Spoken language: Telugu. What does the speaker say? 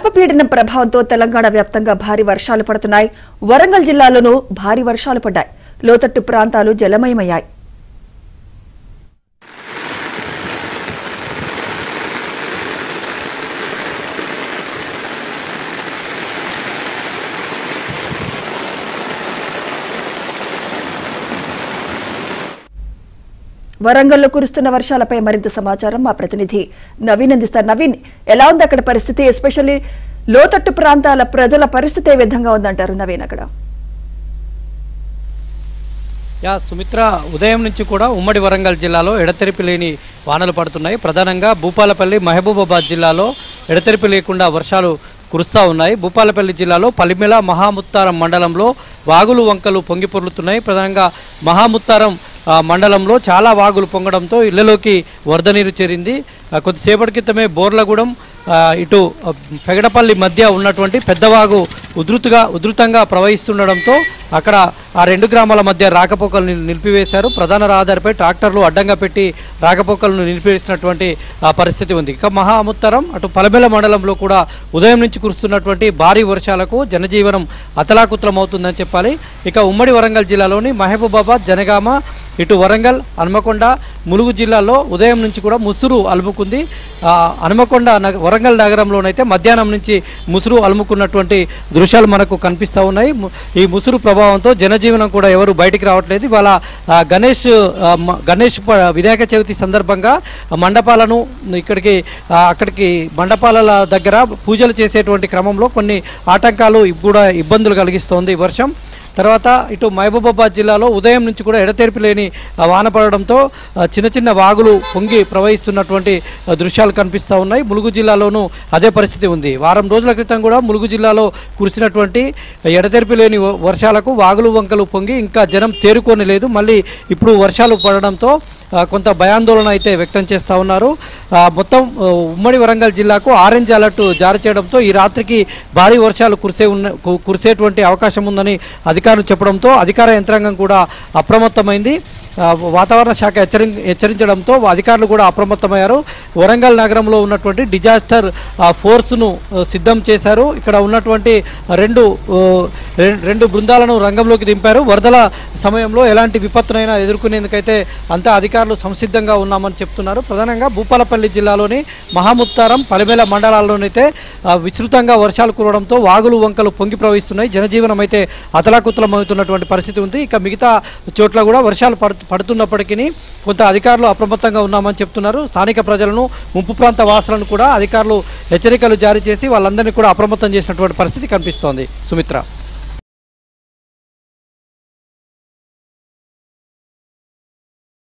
అల్పపీడనం ప్రభావంతో తెలంగాణ వ్యాప్తంగా భారీ వర్షాలు పడుతున్నాయి. వరంగల్ జిల్లాలోనూ భారీ వర్షాలు పడ్డాయి. లోతట్టు ప్రాంతాలు జలమయమయ్యాయి. వరంగల్లో కురుస్తున్న వర్షాలపై మరింత సమాచారం మా ప్రతినిధి నవీన్ అందిస్తారు. నవీన్, ఎలా ఉంది అక్కడ పరిస్థితి? ఎస్పెషల్లీ లోతట్టు ప్రాంతాల ప్రజల పరిస్థితి ఏ విధంగా ఉందంటారు నవీన్ అక్కడ? సుమిత్ర, ఉదయం నుంచి కూడా ఉమ్మడి వరంగల్ జిల్లాలో ఎడతెరిపి లేని వానలు పడుతున్నాయి. ప్రధానంగా భూపాలపల్లి, మహబూబాబాద్ జిల్లాలో ఎడతెరిపి లేకుండా వర్షాలు కురుస్తూ ఉన్నాయి. భూపాలపల్లి జిల్లాలో పలిమెల, మహాముత్తారం మండలంలో వాగులు వంకలు పొంగి పొర్లుతున్నాయి. ప్రధానంగా మహాముత్తారం మండలంలో చాలా వాగులు పొంగడంతో ఇళ్లలోకి వరద నీరు చేరింది. కొద్దిసేపటి క్రితమే బోర్లగూడెం ఇటు పెగడపల్లి మధ్య ఉన్నటువంటి పెద్దవాగు ఉధృతంగా ప్రవహిస్తుండడంతో అక్కడ ఆ రెండు గ్రామాల మధ్య రాకపోకలను నిలిపివేశారు. ప్రధాన రహదారిపై ట్రాక్టర్లు అడ్డంగా పెట్టి రాకపోకలను నిలిపివేసినటువంటి పరిస్థితి ఉంది. ఇక మహాముత్తరం అటు పలమెల మండలంలో కూడా ఉదయం నుంచి కురుస్తున్నటువంటి భారీ వర్షాలకు జనజీవనం అతలాకుతలమవుతుందని చెప్పాలి. ఇక ఉమ్మడి వరంగల్ జిల్లాలోని మహబూబాబాద్, జనగామ, ఇటు వరంగల్, హన్మకొండ, ములుగు జిల్లాల్లో ఉదయం నుంచి కూడా ముసురు అలుముకుంది. హన్మకొండ వరంగల్ నగరంలోనైతే మధ్యాహ్నం నుంచి ముసురు అలుముకున్నటువంటి దృశ్యాలు మనకు కనిపిస్తూ ఉన్నాయి. ఈ ముసురు ప్రభావంతో జనజీవనం కూడా ఎవరు బయటికి రావట్లేదు. ఇవాళ గణేష్ వినాయక చవితి సందర్భంగా మండపాలను అక్కడికి మండపాల దగ్గర పూజలు చేసేటువంటి క్రమంలో కొన్ని ఆటంకాలు కూడా ఇబ్బందులు కలిగిస్తోంది ఈ వర్షం. తర్వాత ఇటు మహబూబాబాద్ జిల్లాలో ఉదయం నుంచి కూడా ఎడతెరిపి లేని వాన పడడంతో చిన్న చిన్న వాగులు పొంగి ప్రవహిస్తున్నటువంటి దృశ్యాలు కనిపిస్తూ ఉన్నాయి. ములుగు జిల్లాలోనూ అదే పరిస్థితి ఉంది. వారం రోజుల క్రితం కూడా ములుగు జిల్లాలో కురిసినటువంటి ఎడతెరిపి లేని వర్షాలకు వాగులు వంకలు పొంగి ఇంకా జనం తేరుకొని లేదు. మళ్ళీ ఇప్పుడు వర్షాలు పడడంతో కొంత భయాందోళన అయితే వ్యక్తం చేస్తూ ఉన్నారు. మొత్తం ఉమ్మడి వరంగల్ జిల్లాకు ఆరెంజ్ అలర్ట్ జారీ చేయడంతో ఈ రాత్రికి భారీ వర్షాలు కురిసేటువంటి అవకాశం ఉందని అధికారులు చెప్పడంతో అధికార యంత్రాంగం కూడా అప్రమత్తమైంది. వాతావరణ శాఖ హెచ్చరించడంతో అధికారులు కూడా అప్రమత్తమయ్యారు. వరంగల్ నగరంలో ఉన్నటువంటి డిజాస్టర్ ఫోర్స్ను సిద్ధం చేశారు. ఇక్కడ ఉన్నటువంటి రెండు బృందాలను రంగంలోకి దింపారు. వరదల సమయంలో ఎలాంటి విపత్తునైనా ఎదుర్కొనేందుకైతే అంతా అధికారులు సంసిద్ధంగా ఉన్నామని చెప్తున్నారు. ప్రధానంగా భూపాలపల్లి జిల్లాలోని మహాముత్తారం, పలిమెల మండలాల్లోనైతే విస్తృతంగా వర్షాలు కురవడంతో వాగులు వంకలు పొంగి ప్రవహిస్తున్నాయి. జనజీవనం అయితే అతలాకుతలమవుతున్నటువంటి పరిస్థితి ఉంది. ఇక మిగతా చోట్ల కూడా వర్షాలు పడుతున్నప్పటికీ కొంత అధికారులు అప్రమత్తంగా ఉన్నామని చెప్తున్నారు. స్థానిక ప్రజలను, ముంపు ప్రాంత వాసులను కూడా అధికారులు హెచ్చరికలు జారీ చేసి వాళ్ళందరినీ కూడా అప్రమత్తం చేసినటువంటి పరిస్థితి కనిపిస్తోంది. సుమిత్ర.